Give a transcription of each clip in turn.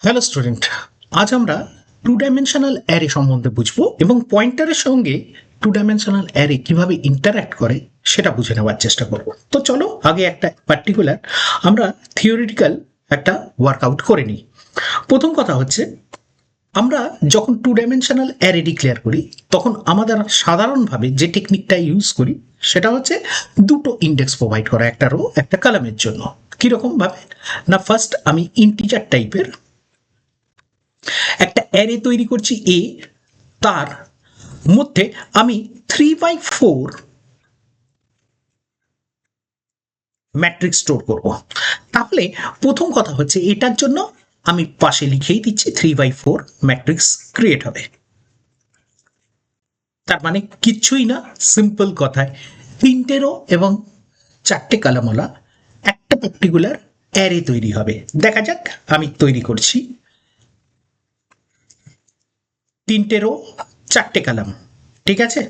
Hello student, আজ আমরা two dimensional array সম্বন্ধে বুঝবো এবং পয়েন্টারের সঙ্গে টু ডাইমেনশনাল অ্যারে কিভাবে ইন্টারঅ্যাক্ট করে সেটা বুঝে নেওয়ার চেষ্টা করব। তো চলো আগে একটা পার্টিকুলার আমরা থিওরিটিক্যাল একটা ওয়ার্কআউট করে নিই। প্রথম কথা হচ্ছে, আমরা যখন টু ডাইমেনশনাল অ্যারে ডিক্লেয়ার করি তখন আমাদের সাধারণভাবে যে টেকনিকটা ইউজ করি সেটা হচ্ছে দুটো ইন্ডেক্স প্রোভাইড করা, একটা রো একটা কলামের জন্য। কিরকম ভাবে না, ফার্স্ট আমি ইন্টিজার টাইপের একটা অ্যারে তৈরি করছি এ, তার মধ্যে আমি 3/4 ম্যাট্রিক্স স্টোর করব। তাহলে প্রথম কথা হচ্ছে এটার জন্য আমি পাশে লিখেই দিচ্ছি 3/4 ম্যাট্রিক্স ক্রিয়েট হবে। তার মানে কিচ্ছুই না, সিম্পল কথায় 3টে রো এবং 4টে কলামওয়ালা একটা পার্টিকুলার অ্যারে তৈরি হবে। দেখা যাক আমি তৈরি করছি 3টে রো 4টে কলাম, ঠিক আছে।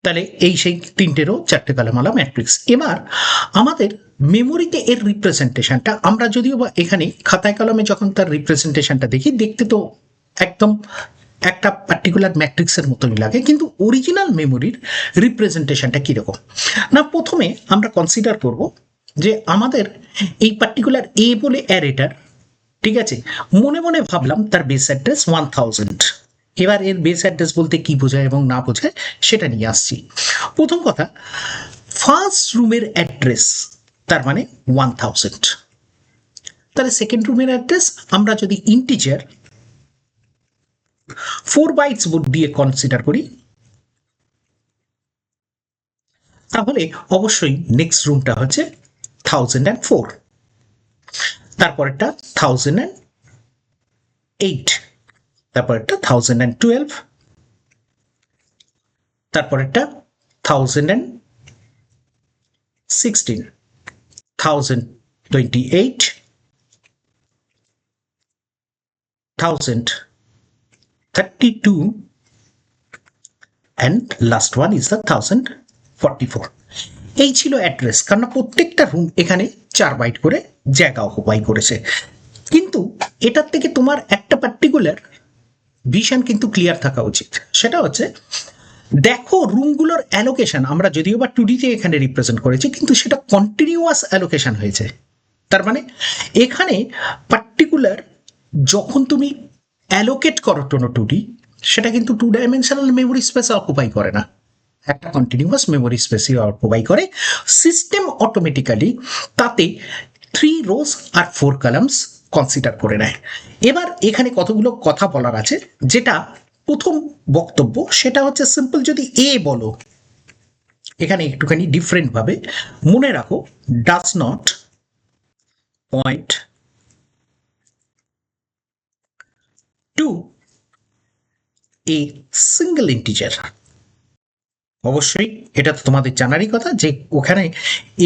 তাহলে এই সেই 3টে রো 4টে কলামওয়ালা ম্যাট্রিক্স। এবার আমাদের মেমোরিতে এর রিপ্রেজেন্টেশনটা, আমরা যদিও বা এখানে খাতায় কলমে যখন তার রিপ্রেজেন্টেশনটা দেখি, দেখতে তো একদম একটা পার্টিকুলার ম্যাট্রিক্সের মতনই লাগে, কিন্তু অরিজিনাল মেমোরির রিপ্রেজেন্টেশনটা কীরকম না, প্রথমে আমরা কনসিডার করব যে আমাদের এই পার্টিকুলার এ বলে অ্যারেটার, ঠিক আছে, মনে মনে ভাবলাম তার বেস অ্যাড্রেস 1000। এবার এর বেস অ্যাড্রেস বলতে কি বোঝায় এবং না বোঝায় সেটা নিয়ে আসছি। প্রথম কথা, ফার্স্ট রুমের অ্যাড্রেস তার মানে 1000। তাহলে সেকেন্ড রুমের অ্যাড্রেস আমরা যদি ইন্টিজার 4 বাইটস দিয়ে কনসিডার করি, তাহলে অবশ্যই নেক্সট রুমটা হচ্ছে 1004, তারপরেরটা 1008, তারপরেরটা 1012, তারপরেরটা 1016, 1028, 1032, and last one is the 1044. এই ছিল অ্যাড্রেস, কারণ প্রত্যেকটা রুম এখানে 4 বাইট করে জায়গা অকুপাই করেছে। কিন্তু এটার থেকে তোমার একটা পার্টিকুলার ভিশন কিন্তু ক্লিয়ার থাকা উচিত। সেটা হচ্ছে, দেখো রুমগুলোর অ্যালোকেশন আমরা যদিও বা 2D-তে এখানে রিপ্রেজেন্ট করেছি, কিন্তু সেটা কন্টিনিউয়াস অ্যালোকেশন হয়েছে। তার মানে এখানে পার্টিকুলার যখন তুমি অ্যালোকেট করো কোনো 2D, সেটা কিন্তু 2 ডাইমেনশনাল মেমোরি স্পেস অকুপাই করে না, একটা কন্টিনিউয়াস মেমোরি স্পেসই অকুপাই করে। সিস্টেম অটোমেটিক্যালি তাতে 3 রোজ আর 4 কলামস কনসিডার করে নেয়। এবার এখানে কতগুলো কথা বলার আছে। যেটা প্রথম বক্তব্য সেটা হচ্ছে, সিম্পল যদি এ বলো, এখানে একটুখানি ডিফারেন্ট ভাবে মনে রাখো, does not point to a single integer. অবশ্যই এটা তো তোমাদের জানারই কথা যে ওখানে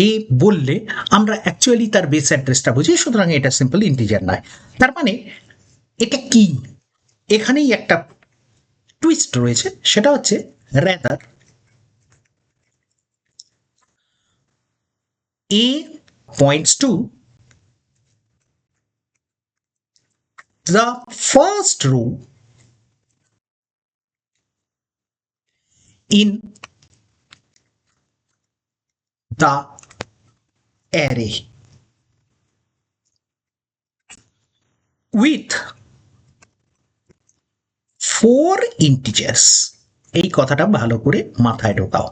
এ বললে আমরা অ্যাকচুয়ালি তার বেস অ্যাড্রেসটা বুঝি, সুতরাং এটা সিম্পল ইন্টিজার নয়। তার মানে এটা কি, এখানেই একটা টুইস্ট রয়েছে। সেটা হচ্ছে, rather A points to the first row in the array with 4 integers। এই কথাটা ভালো করে মাথায় ঢোকাও।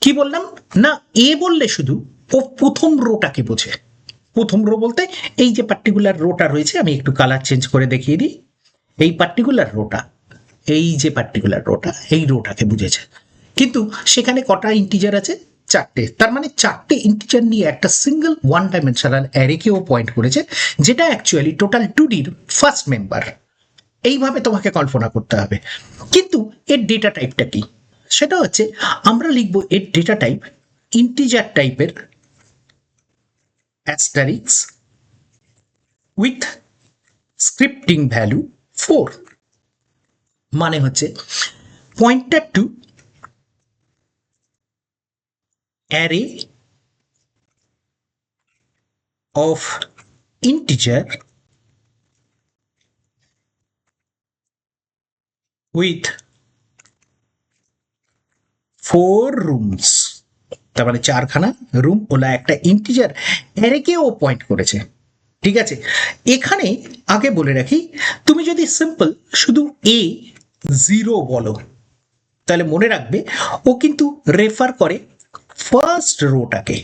কি বললাম না, এ বললে শুধু ও প্রথম রোটাকে বোঝে। প্রথম রো বলতে এই যে পার্টিকুলার রোটা রয়েছে, আমি একটু কালার চেঞ্জ করে দেখিয়ে দিই। এই পার্টিকুলার রোটা, এই যে পার্টিকুলার রোটা, এই রোটাকে বুঝেছে। কিন্তু সেখানে কটা ইন্টিজার আছে? 4টে। তার মানে 4টে ইন্টিজার নিয়ে একটা সিঙ্গেল 1 ডাইমেনশনাল অ্যারেকেও পয়েন্ট করেছে, যেটা অ্যাকচুয়ালি টোটাল 2Dর ফার্স্ট মেম্বার। এইভাবে তোমাকে কল্পনা করতে হবে। কিন্তু এর ডেটা টাইপটা কি? সেটা হচ্ছে, আমরা লিখবো এর ডেটা টাইপ ইন্টিজার টাইপের অ্যাস্টারিক্স উইথ স্ক্রিপ্টিং ভ্যালু 4, মানে হচ্ছে pointer to array of integer with 4 rooms, তার মানে 4খানা রুম ওলা একটা ইন্টিজার অ্যারেকে ও পয়েন্ট করেছে। ঠিক আছে, এখানে আগে বলে রাখি, তুমি যদি সিম্পল শুধু A0 বলো তাহলে মনে রাখবে ও কিন্তু রেফার করে ফার্স্ট রোটাকে।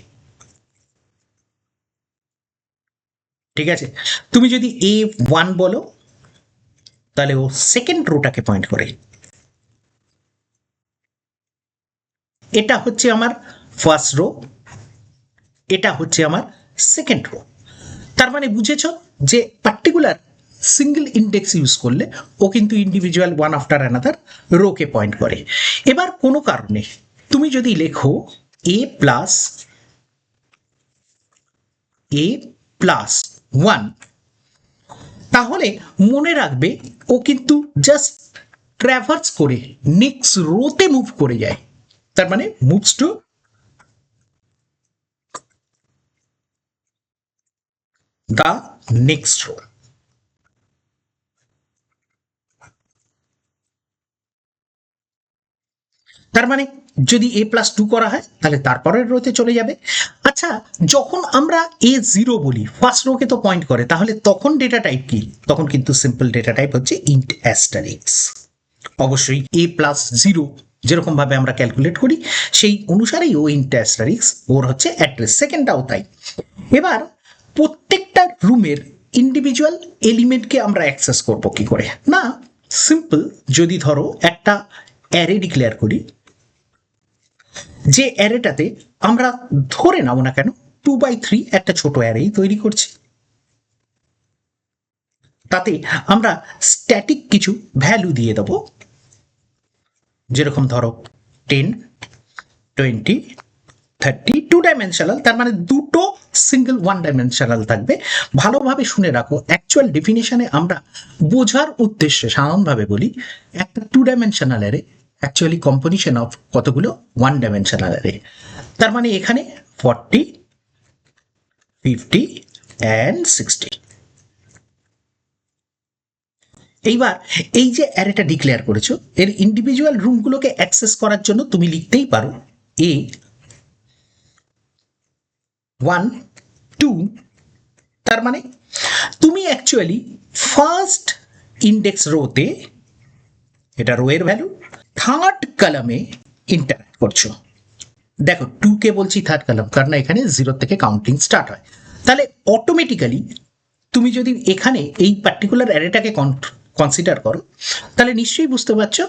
ঠিক আছে, তুমি যদি A1 বলো তাহলে ও সেকেন্ড রোটাকে পয়েন্ট করে। এটা হচ্ছে আমার ফার্স্ট রো, এটা হচ্ছে আমার সেকেন্ড রো। তার মানে বুঝেছ যে পার্টিকুলার সিঙ্গেল ইন্ডেক্স ইউজ করলে ও কিন্তু ইন্ডিভিজুয়াল ওয়ান আফটার অ্যানাদার রোকে পয়েন্ট করে। এবার কোনো কারণে তুমি যদি লেখো A+1, তাহলে মনে রাখবে ও কিন্তু জাস্ট ট্র্যাভার্স করে নেক্সট রোতে মুভ করে যায়, তার মানে moves to the next row. তার মানে যদি A+2 করা হয় তাহলে তারপরের রোতে চলে যাবে। আচ্ছা, যখন আমরা A0 বলি ফার্স্ট রোকে তো পয়েন্ট করে, তাহলে তখন ডেটা টাইপ কি? তখন কিন্তু সিম্পল ডেটা টাইপ হচ্ছে ইন্ট অ্যাস্টারিক্স। অবশ্যই A+0 যেরকম ভাবে আমরা ক্যালকুলেট করি সেই অনুসারেই ও ইন্ট অ্যাস্টারিক্স, ওর হচ্ছে অ্যাড্রেস, সেকেন্ডটাও তাই। এবার প্রত্যেকটা রুমের ইন্ডিভিজুয়াল এলিমেন্টকে আমরা অ্যাক্সেস করব কি করে? না, সিম্পল, যদি ধরো একটা অ্যারে ডিক্লেয়ার করি, যে অ্যারেটাতে আমরা ধরে নাও না কেন 2/3 একটা ছোট অ্যারেই তৈরি করছি, তাতে আমরা স্ট্যাটিক কিছু ভ্যালু দিয়ে দেব, যেরকম ধরো 10, 20, 30, 2 ডাইমেনশনাল, তার মানে দুটো সিঙ্গেল 1 ডাইমেনশনাল থাকবে। ভালোভাবে শুনে রাখো, অ্যাকচুয়াল ডেফিনেশনে আমরা বোঝার উদ্দেশ্যে সাধারণভাবে বলি একটা 2 dimensional array actually composition of কতগুলো 1 ডাইমেনশনাল অ্যারে। তার মানে এখানে 40, 50 অ্যান্ড 60। এইবার এই যে অ্যারেটা ডিক্লেয়ার করেছো এর ইন্ডিভিজুয়াল রুমগুলোকে অ্যাক্সেস করার জন্য তুমি লিখতেই পারো A1, 2, তার মানে তুমি অ্যাকচুয়ালি ফার্স্ট ইন্ডেক্স রোতে, এটা রো এর ভ্যালু, থার্ড কলামে ইন্টারঅ্যাক্ট করছো। দেখো 2 কে বলছি থার্ড কলাম, কারণ এখানে 0 থেকে কাউন্টিং স্টার্ট হয়। তাহলে অটোমেটিক্যালি তুমি যদি এখানে এই পার্টিকুলার অ্যারেটাকে কনসিডার করো, তাহলে নিশ্চয়ই বুঝতে পারছো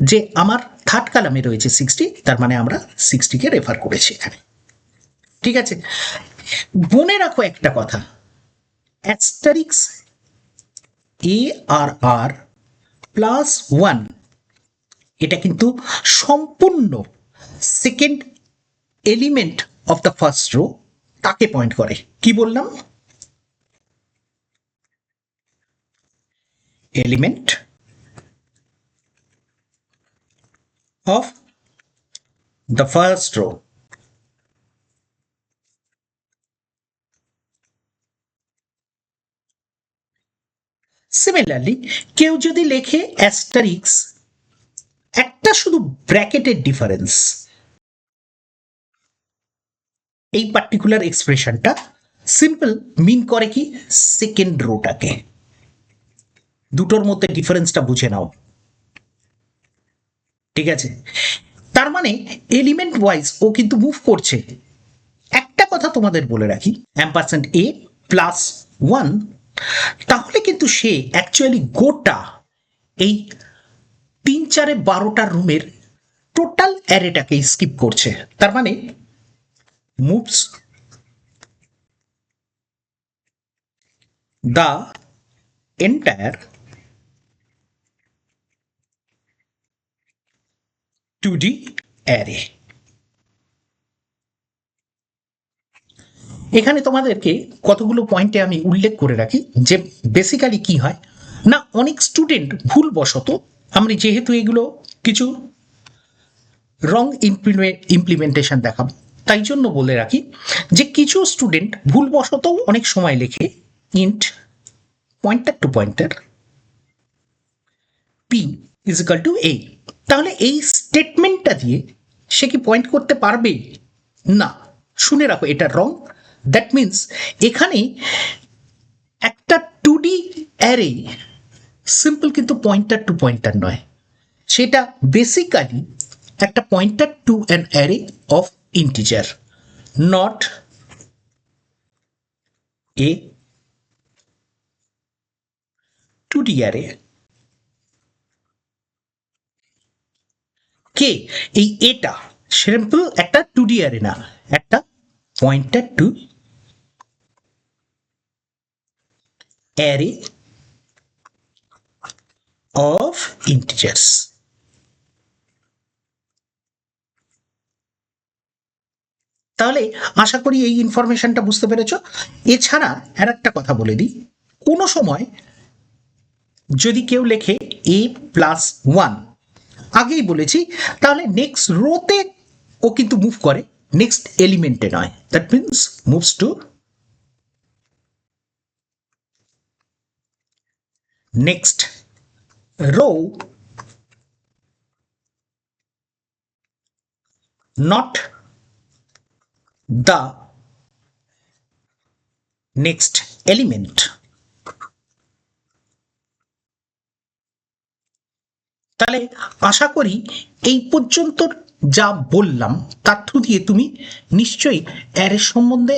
যে আমার থার্ড কলামে রয়েছে 60, তার মানে আমরা 60কে রেফার করেছি এখানে। ঠিক আছে, মনে রাখো একটা কথা, অ্যাস্টারিক্স ARR+1 এটা কিন্তু সম্পূর্ণ second element of the first row তাকে পয়েন্ট করে। কি বললাম? Element of the first row. Similarly কেউ যদি লেখে অ্যাস্টারিক্স, একটা শুধু ব্র্যাকেটের ডিফারেন্স, এই পার্টিকুলার এক্সপ্রেশনটা সিম্পল মিন করে কি সেকেন্ড রোটাকে। দুটোর মধ্যে ডিফারেন্সটা বুঝে নাও। ঠিক আছে, তার মানে এলিমেন্ট ওয়াইজ ও কিন্তু মুভ করছে। একটা কথা তোমাদের বলে রাখি, A+1, তাহলে কিন্তু সে অ্যাকচুয়ালি গোটা এই 3, 4, 12টা রুমের টোটাল অ্যারেটাকে স্কিপ করছে। তার মানে moves the entire 2D array. এখানে তোমাদেরকে কতগুলো পয়েন্টে আমি উল্লেখ করে রাখি যে বেসিক্যালি কি হয় না, অনেক স্টুডেন্ট ভুলবশত, আমি যেহেতু এগুলো কিছু রং ইমপ্লিমেন্টেশন দেখাবো তাই জন্য বলে রাখি যে কিছু স্টুডেন্ট ভুলবশত অনেক সময় লেখে int pointer to pointer P is equal to A. তাহলে এই স্টেটমেন্টটা দিয়ে সে কি পয়েন্ট করতে পারবে না? শুনে রাখো, এটা রং। দ্যাট মিনস এখানে একটা 2D অ্যারে সিম্পল কিন্তু পয়েন্টার টু পয়েন্টার নয়, সেটা বেসিক্যালি একটা pointer to an array of integer, not a 2D array. কে এই এটা সিম্পল একটা 2D অ্যারে না, একটা pointer to array of integers. তাহলে আশা করি এই ইনফরমেশনটা বুঝতে পেরেছ। এছাড়া আর একটা কথা বলে দিই, কোনো সময় যদি কেউ লেখে a+1, আগেই বলেছি, তাহলে নেক্সট রোতে ও কিন্তু মুভ করে, নেক্সট এলিমেন্টে নয়। That means moves to next row, not the next element। তাহলে আশা করি এই পর্যন্ত যা বললাম তার থ্রু দিয়ে তুমি নিশ্চয়ই অ্যারের সম্বন্ধে,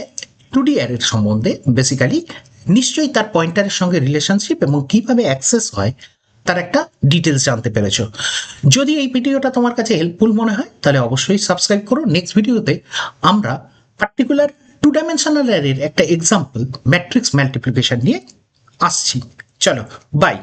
2D অ্যারের সম্বন্ধে বেসিক্যালি নিশ্চয়ই তার পয়েন্টারের সঙ্গে রিলেশনশিপ এবং কিভাবে অ্যাক্সেস হয় তার একটা ডিটেলস জানতে পেরেছো। যদি এই ভিডিওটা তোমার কাছে হেল্পফুল মনে হয় তাহলে অবশ্যই সাবস্ক্রাইব করো। নেক্সট ভিডিওতে আমরা পার্টিকুলার 2 ডাইমেনশনাল অ্যারের একটা এক্সাম্পল ম্যাট্রিক্স মাল্টিপ্লিকেশন নিয়ে আসছি। চলো, বাই।